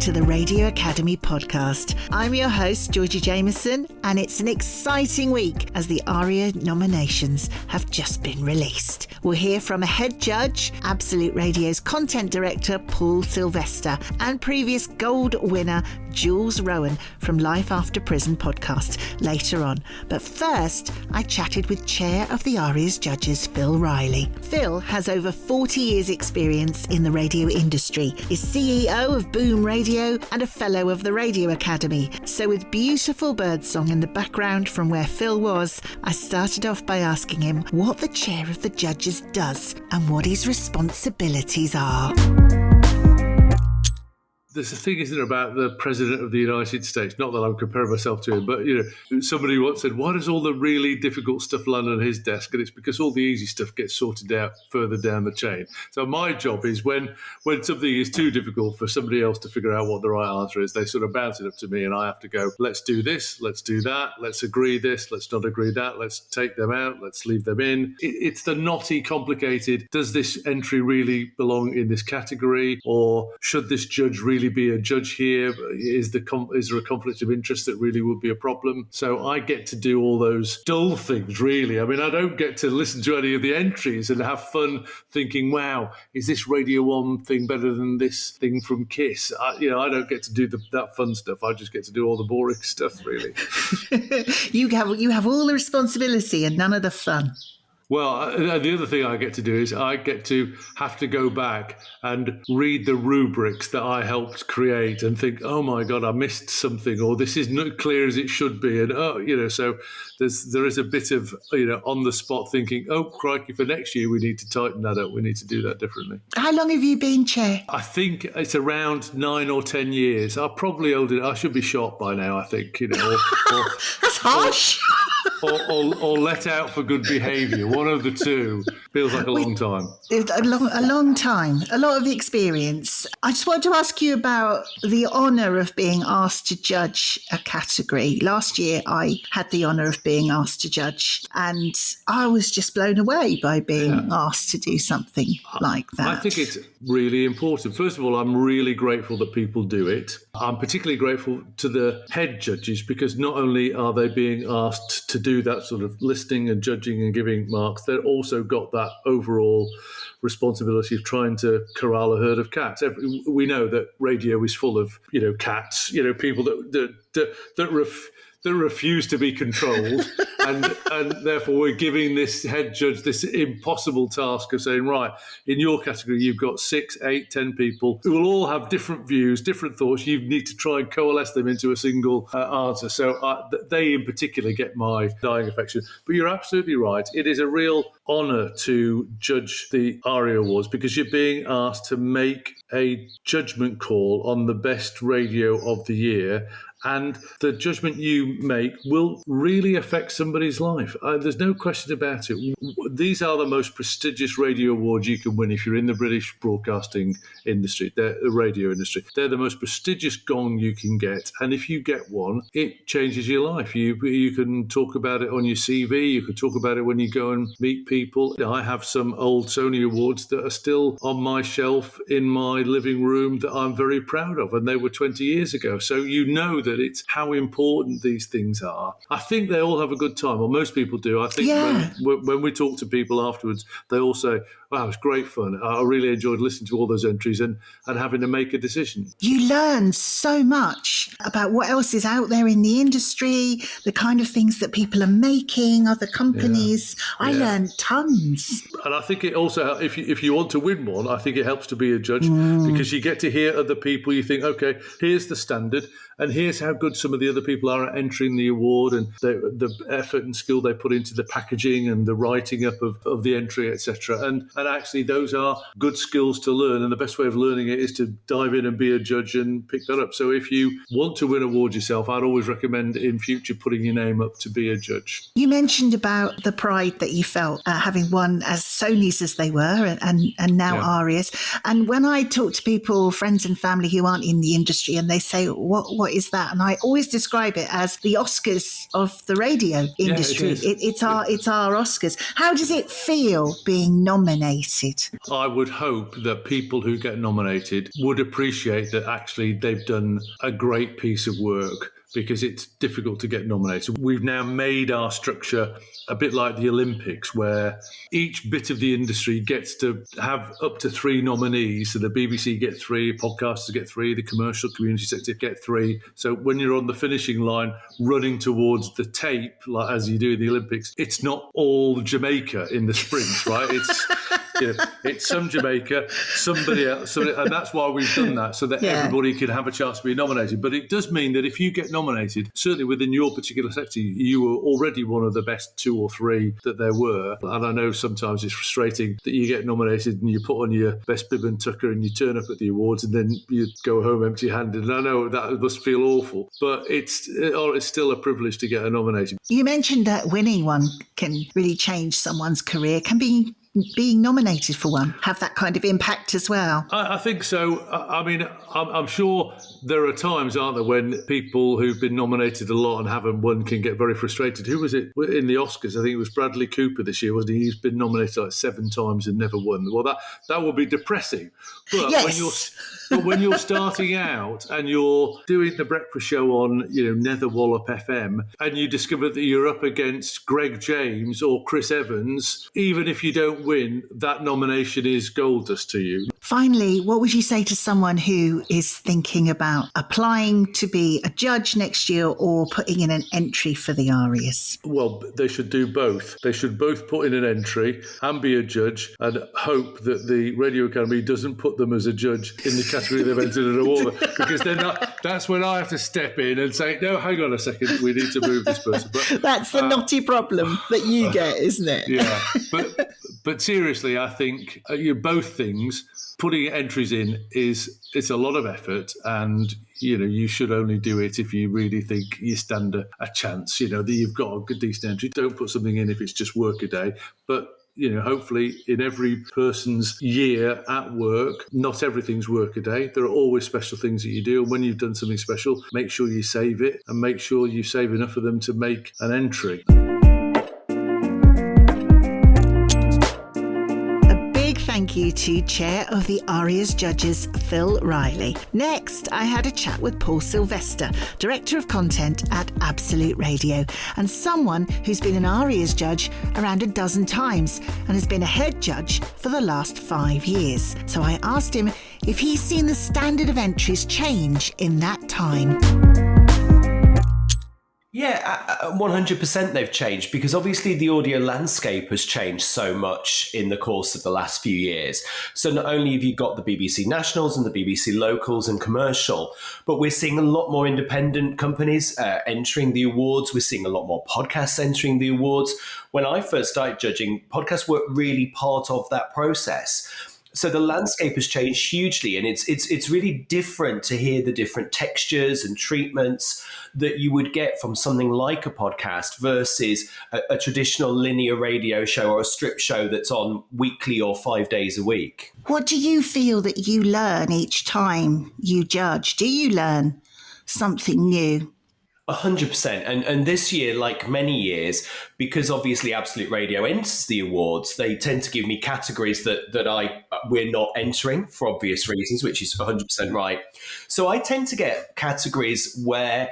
to the Radio Academy podcast. I'm your host, Georgy Jamieson, and it's an exciting week as the Aria Nominations have just been released. We'll hear from a head judge, Absolute Radio's content director, Paul Sylvester, and previous gold winner, Jules Rowan from Life After Prison podcast later on. But first, I chatted with Chair of the Arias Judges, Phil Riley. Phil has over 40 years' experience in the radio industry, is CEO of Boom Radio and a Fellow of the Radio Academy. So with beautiful birdsong in the background from where Phil was, I started off by asking him what the Chair of the Judges does and what his responsibilities are. There's a thing, isn't it, about the President of the United States? Not that I'm comparing myself to him, but, somebody once said, why does all the really difficult stuff land on his desk? And it's because all the easy stuff gets sorted out further down the chain. So my job is when something is too difficult for somebody else to figure out what the right answer is, they sort of bounce it up to me and I have to go, let's do this, let's do that, let's agree this, let's not agree that, let's take them out, let's leave them in. It's the knotty, complicated, does this entry really belong in this category? Or should this judge really be a judge here? Is there a conflict of interest that really would be a problem? So I get to do all those dull things, really. I mean, I don't get to listen to any of the entries and have fun thinking, wow, is this Radio 1 thing better than this thing from Kiss? I don't get to do that fun stuff. I just get to do all the boring stuff, really. You have all the responsibility and none of the fun. Well, the other thing I get to do is I get to have to go back and read the rubrics that I helped create and think, oh my God, I missed something, or this is not clear as it should be. And, so there is a bit of, on the spot thinking, oh, crikey, for next year, we need to tighten that up. We need to do that differently. How long have you been chair? I think it's around 9 or 10 years. I'm probably older. I should be shot by now, I think, That's harsh. Or let out for good behaviour. One of the two. Feels like a long time. A long time. A lot of experience. I just wanted to ask you about the honour of being asked to judge a category. Last year, I had the honour of being asked to judge, and I was just blown away by being asked to do something like that. I think it's really important. First of all, I'm really grateful that people do it. I'm particularly grateful to the head judges because not only are they being asked to do that sort of listening and judging and giving marks, they've also got that overall responsibility of trying to corral a herd of cats. We know that radio is full of, cats, people that refuse to be controlled, and therefore we're giving this head judge this impossible task of saying, right, in your category you've got 6, 8, 10 people who will all have different views, different thoughts. You need to try and coalesce them into a single answer. So they in particular get my dying affection. But you're absolutely right. It is a real honour to judge the Aria Awards because you're being asked to make a judgment call on the best radio of the year. And the judgment you make will really affect somebody's life. There's no question about it. These are the most prestigious radio awards you can win if you're in the British broadcasting industry, the radio industry. They're the most prestigious gong you can get. And if you get one, it changes your life. You can talk about it on your CV. You can talk about it when you go and meet people. I have some old Sony awards that are still on my shelf in my living room that I'm very proud of. And they were 20 years ago. So that it's how important these things are. I think they all have a good time, or most people do. I think when we talk to people afterwards, they all say, wow, it was great fun. I really enjoyed listening to all those entries and having to make a decision. You learn so much about what else is out there in the industry, the kind of things that people are making, other companies. I learned tons. And I think it also, if you want to win one, I think it helps to be a judge because you get to hear other people. You think, okay, here's the standard. And here's how good some of the other people are at entering the award and the effort and skill they put into the packaging and the writing up of the entry, etc. And actually, those are good skills to learn. And the best way of learning it is to dive in and be a judge and pick that up. So if you want to win awards yourself, I'd always recommend in future putting your name up to be a judge. You mentioned about the pride that you felt having won as Sony's as they were and now Arias. And when I talk to people, friends and family who aren't in the industry, and they say, what is that? And I always describe it as the Oscars of the radio industry. It's our Oscars. How does it feel being nominated? I would hope that people who get nominated would appreciate that actually they've done a great piece of work, because it's difficult to get nominated. We've now made our structure a bit like the Olympics, where each bit of the industry gets to have up to 3 nominees. So the BBC get 3, podcasters get 3, the commercial community sector get 3. So when you're on the finishing line running towards the tape, like as you do in the Olympics, it's not all Jamaica in the sprint, right? It's some Jamaica, somebody else, and that's why we've done that, so that everybody can have a chance to be nominated. But it does mean that if you get nominated, certainly within your particular sector, you were already one of the best 2 or 3 that there were. And I know sometimes it's frustrating that you get nominated and you put on your best bib and tucker and you turn up at the awards and then you go home empty-handed. And I know that must feel awful, but it's still a privilege to get a nomination. You mentioned that winning one can really change someone's career. Can being nominated for one have that kind of impact as well? I think so. I mean, I'm sure there are times, aren't there, when people who've been nominated a lot and haven't won can get very frustrated. Who was it in the Oscars? I think it was Bradley Cooper this year, wasn't he? He's been nominated like 7 times and never won. Well, that would be depressing. But yes. when you're starting out and you're doing the breakfast show on, Nether Wallop FM, and you discover that you're up against Greg James or Chris Evans, even if you don't win, that nomination is gold dust to you. Finally, what would you say to someone who is thinking about applying to be a judge next year or putting in an entry for the Arias? Well, they should do both. They should both put in an entry and be a judge, and hope that the Radio Academy doesn't put them as a judge in the category they've entered an award, because then that's when I have to step in and say, no, hang on a second, we need to move this person. But that's the knotty problem that you get, isn't it? Yeah, but seriously, I think both things. Putting entries in it's a lot of effort, and you should only do it if you really think you stand a chance. That you've got a good decent entry. Don't put something in if it's just work a day, but. Hopefully in every person's year at work, not everything's work a day. There are always special things that you do. And when you've done something special, make sure you save it and make sure you save enough of them to make an entry. Thank you to Chair of the Arias Judges, Phil Riley. Next, I had a chat with Paul Sylvester, Director of Content at Absolute Radio, and someone who's been an Arias judge around a dozen times and has been a head judge for the last 5 years. So I asked him if he's seen the standard of entries change in that time. Yeah, 100% they've changed, because obviously the audio landscape has changed so much in the course of the last few years. So not only have you got the BBC Nationals and the BBC Locals and Commercial, but we're seeing a lot more independent companies entering the awards. We're seeing a lot more podcasts entering the awards. When I first started judging, podcasts were really part of that process. So the landscape has changed hugely, and it's really different to hear the different textures and treatments that you would get from something like a podcast versus a traditional linear radio show or a strip show that's on weekly or 5 days a week. What do you feel that you learn each time you judge? Do you learn something new? 100%. And this year, like many years, because obviously Absolute Radio enters the awards, they tend to give me categories that we're not entering for obvious reasons, which is 100% right. So I tend to get categories where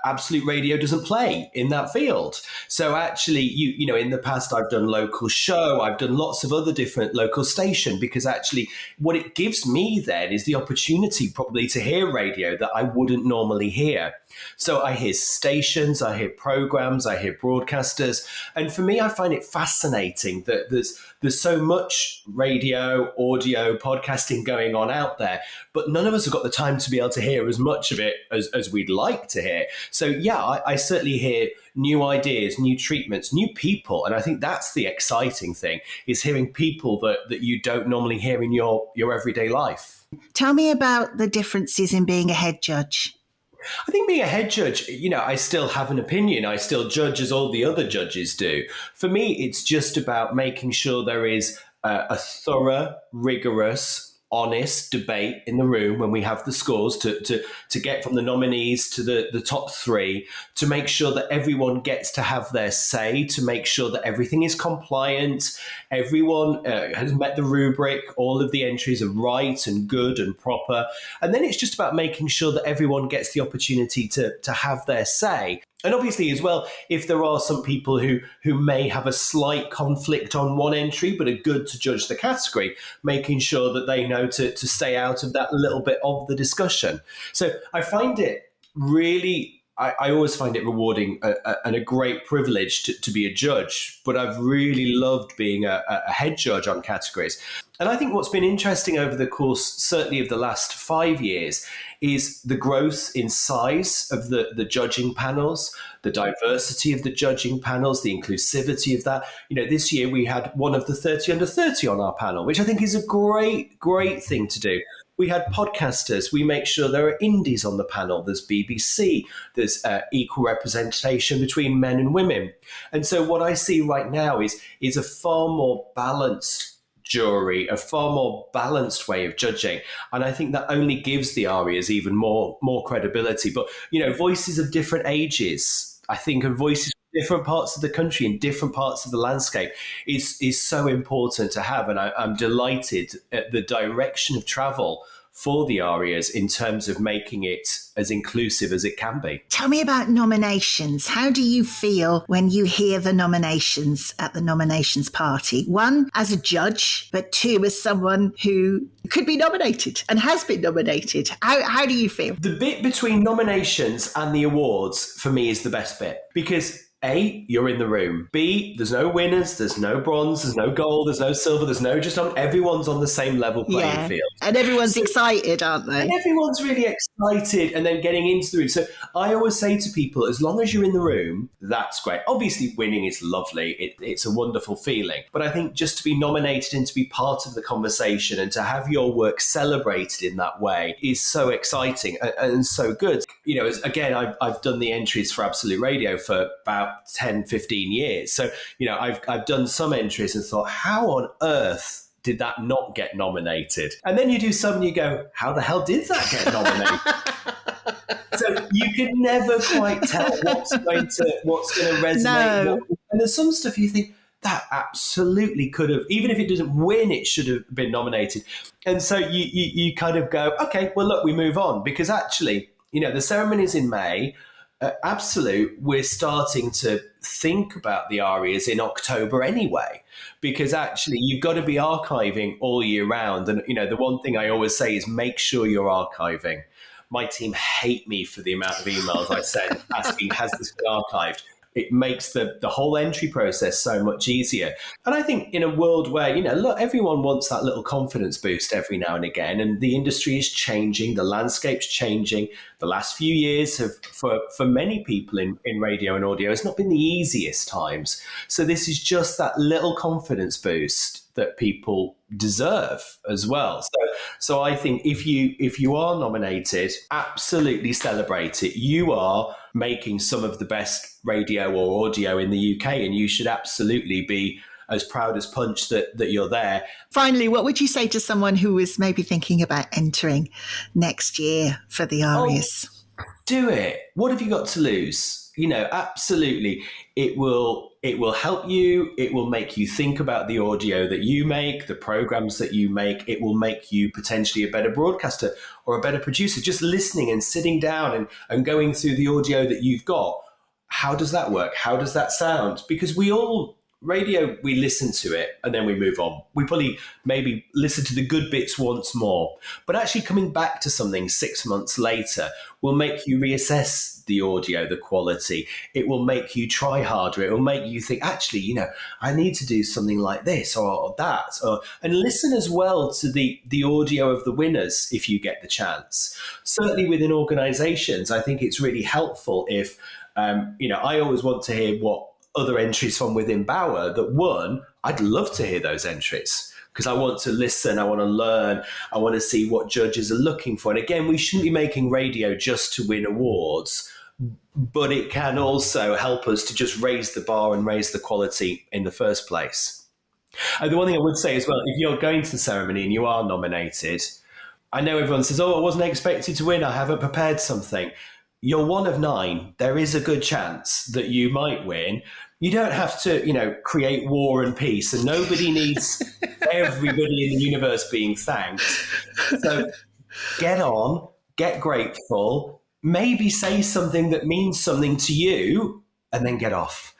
Absolute Radio doesn't play in that field. So actually, you know, in the past, I've done local show, I've done lots of other different local station, because actually what it gives me then is the opportunity probably to hear radio that I wouldn't normally hear. So I hear stations, I hear programs, I hear broadcasters. And for me, I find it fascinating that there's so much radio, audio, podcasting going on out there, but none of us have got the time to be able to hear as much of it as we'd like to hear. So yeah, I certainly hear new ideas, new treatments, new people. And I think that's the exciting thing, is hearing people that you don't normally hear in your everyday life. Tell me about the differences in being a head judge. I think being a head judge, you know, I still have an opinion. I still judge as all the other judges do. For me, it's just about making sure there is a thorough, rigorous, honest debate in the room when we have the scores to get from the nominees to the top three, to make sure that everyone gets to have their say, to make sure that everything is compliant, everyone has met the rubric, all of the entries are right and good and proper. And then it's just about making sure that everyone gets the opportunity to have their say. And obviously as well, if there are some people who may have a slight conflict on one entry but are good to judge the category, making sure that they know to stay out of that little bit of the discussion. So I find it really, I always find it rewarding and a great privilege to be a judge, but I've really loved being a head judge on categories. And I think what's been interesting over the course, certainly of the last 5 years, is the growth in size of the judging panels, the diversity of the judging panels, the inclusivity of that. You know, this year we had one of the 30 under 30 on our panel, which I think is a great thing to do. We had podcasters. We make sure there are indies on the panel. There's BBC. There's equal representation between men and women. And so what I see right now is a far more balanced jury, a far more balanced way of judging. And I think that only gives the Arias even more credibility. But, you know, voices of different ages, I think, and voices from different parts of the country and different parts of the landscape is so important to have. And I'm delighted at the direction of travel for the Arias in terms of making it as inclusive as it can be. Tell me about nominations. How do you feel when you hear the nominations at the nominations party? One, as a judge, but two, as someone who could be nominated and has been nominated. How do you feel? The bit between nominations and the awards for me is the best bit, because A, you're in the room. B, there's no winners, there's no bronze, there's no gold, there's no silver, there's no everyone's on the same level playing field. And everyone's excited, aren't they? And everyone's really excited and then getting into the room. So I always say to people, as long as you're in the room, that's great. Obviously, winning is lovely. It's a wonderful feeling. But I think just to be nominated and to be part of the conversation and to have your work celebrated in that way is so exciting and so good. You know, again, I've done the entries for Absolute Radio for about 10, 15 years. So, you know, I've done some entries and thought, how on earth did that not get nominated? And then you do some and you go, how the hell did that get nominated? So you can never quite tell what's going to resonate. No. And there's some stuff you think, that absolutely could have, even if it doesn't win, it should have been nominated. And so you kind of go, okay, well, look, we move on. Because actually, you know, the ceremony's in May. Absolute, we're starting to think about the Arias in October anyway, because actually you've got to be archiving all year round. And, you know, the one thing I always say is make sure you're archiving. My team hate me for the amount of emails I send asking, has this been archived? It makes the whole entry process so much easier. And I think in a world where, you know, look, everyone wants that little confidence boost every now and again, and the industry is changing, the landscape's changing. The last few years have, for many people in radio and audio, it's not been the easiest times. So this is just that little confidence boost that people deserve as well. So I think if you are nominated, absolutely celebrate it. You are making some of the best radio or audio in the UK, and you should absolutely be as proud as punch that you're there. Finally, what would you say to someone who is maybe thinking about entering next year for the Arias? Do it. What have you got to lose? You know, absolutely. It will help you. It will make you think about the audio that you make, the programs that you make. It will make you potentially a better broadcaster or a better producer. Just listening and sitting down and going through the audio that you've got. How does that work? How does that sound? Because radio, we listen to it and then we move on. We probably maybe listen to the good bits once more. But actually coming back to something 6 months later will make you reassess the audio, the quality. It will make you try harder. It will make you think, actually, you know, I need to do something like this or that. And listen as well to the audio of the winners if you get the chance. Certainly within organisations, I think it's really helpful if, you know, I always want to hear what other entries from within Bauer that won. I'd love to hear those entries because I want to listen, I want to learn, I want to see what judges are looking for. And again, we shouldn't be making radio just to win awards, but it can also help us to just raise the bar and raise the quality in the first place. And the one thing I would say as well, if you're going to the ceremony and you are nominated, I know everyone says, I wasn't expected to win, I haven't prepared something. You're one of 9. There is a good chance that you might win. You don't have to, create war and peace, and nobody needs everybody in the universe being thanked. So get on, get grateful, maybe say something that means something to you, and then get off.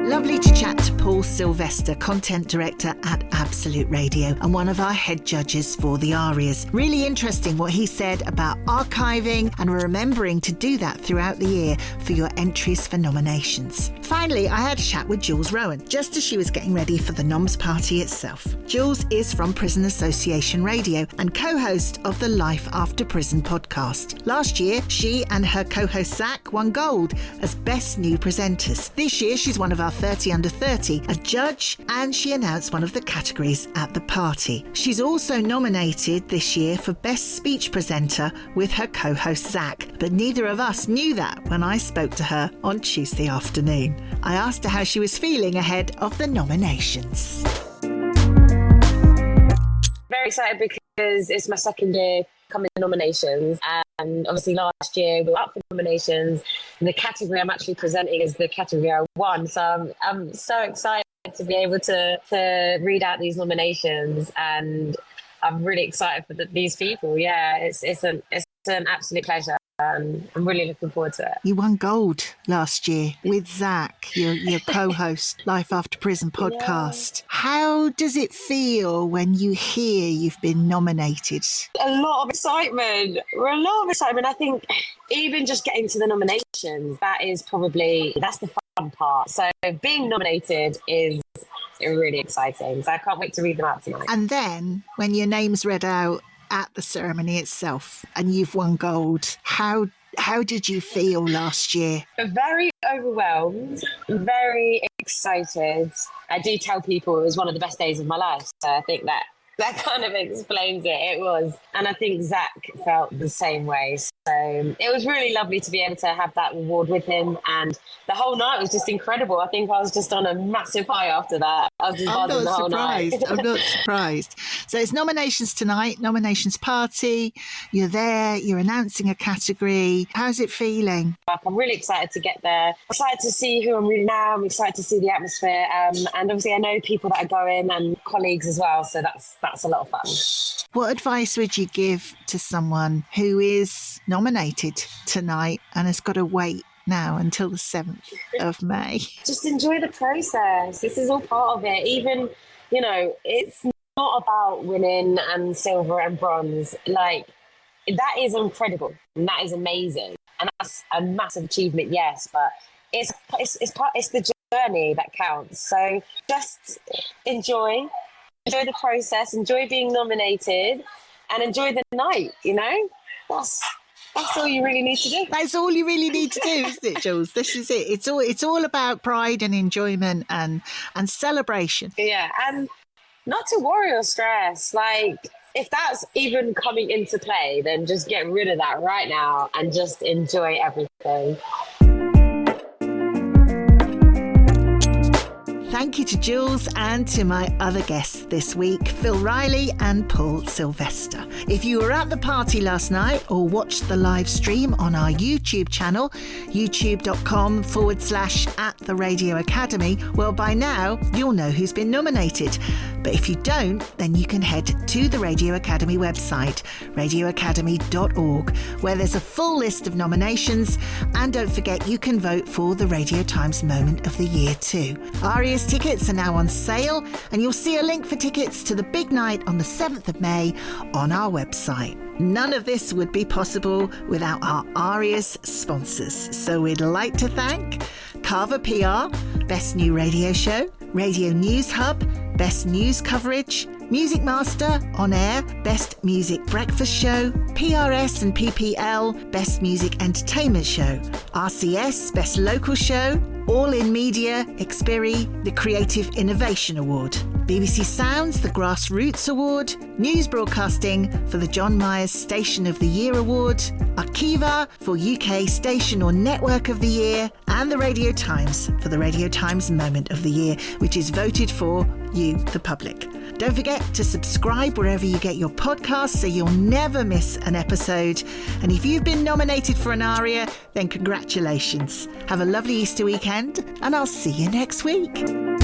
Lovely to chat to Paul Sylvester, Content Director at Absolute Radio and one of our head judges for the Arias. Really interesting what he said about archiving and remembering to do that throughout the year for your entries for nominations. Finally, I had a chat with Jules Rowan just as she was getting ready for the noms party itself. Jules is from Prison Association Radio and co-host of the Life After Prison podcast. Last year, she and her co-host Zach won gold as Best New Presenters. This year, she's one of our 30 under 30, a judge, and she announced one of the categories at the party. She's also nominated this year for Best Speech Presenter with her co-host Zach, but neither of us knew that when I spoke to her on Tuesday afternoon. I asked her how she was feeling ahead of the nominations. Very excited because it's my second year coming to nominations, and obviously last year we were up for nominations, and the category I'm actually presenting is the category I won, so I'm so excited to be able to read out these nominations, and I'm really excited for these people. Yeah, it's an absolute pleasure. I'm really looking forward to it. You won gold last year with Zach, your co-host, Life After Prison podcast. Yeah. How does it feel when you hear you've been nominated? A lot of excitement. I think even just getting to the nominations, that's the fun part. So being nominated is really exciting. So I can't wait to read them out tonight. And then when your name's read out at the ceremony itself and you've won gold, how did you feel last year? Very overwhelmed, very excited. I do tell people it was one of the best days of my life, so I think that kind of explains it. It was. And I think Zach felt the same way. So it was really lovely to be able to have that award with him. And the whole night was just incredible. I think I was just on a massive high after that. I was just buzzing the whole night. I'm not surprised. So it's nominations tonight, nominations party. You're there, you're announcing a category. How's it feeling? I'm really excited to get there. I'm excited to see who I'm reading now. I'm excited to see the atmosphere. And obviously I know people that are going and colleagues as well. So that's a lot of fun. What advice would you give to someone who is nominated tonight and has got to wait now until the 7th of May? Just enjoy the process. This is all part of it. Even, it's not about winning and silver and bronze. Like, that is incredible and that is amazing. And that's a massive achievement, yes, but it's the journey that counts. So just enjoy the process, enjoy being nominated, and enjoy the night, That's all you really need to do. That's all you really need to do, isn't it, Jules? This is it. It's all about pride and enjoyment and celebration. Yeah, and not to worry or stress. Like, if that's even coming into play, then just get rid of that right now and just enjoy everything. Thank you to Jules and to my other guests this week, Phil Riley and Paul Sylvester. If you were at the party last night or watched the live stream on our YouTube channel, youtube.com/@the-radio-academy, well, by now you'll know who's been nominated. But if you don't, then you can head to the Radio Academy website, radioacademy.org, where there's a full list of nominations. And don't forget, you can vote for the Radio Times Moment of the Year too. Arias tickets are now on sale, and you'll see a link for tickets to the big night on the 7th of May on our website. None of this would be possible without our Arias sponsors. So we'd like to thank Carver PR, Best New Radio Show, Radio News Hub, Best News Coverage, Music Master, On Air, Best Music Breakfast Show, PRS and PPL, Best Music Entertainment Show, RCS, Best Local Show, All in Media, Xperi, the Creative Innovation Award, BBC Sounds, the Grassroots Award, News Broadcasting for the John Myers Station of the Year Award, Arkiva for UK Station or Network of the Year, and the Radio Times for the Radio Times Moment of the Year, which is voted for you, the public. Don't forget to subscribe wherever you get your podcasts so you'll never miss an episode. And if you've been nominated for an Aria, then congratulations. Have a lovely Easter weekend, and I'll see you next week.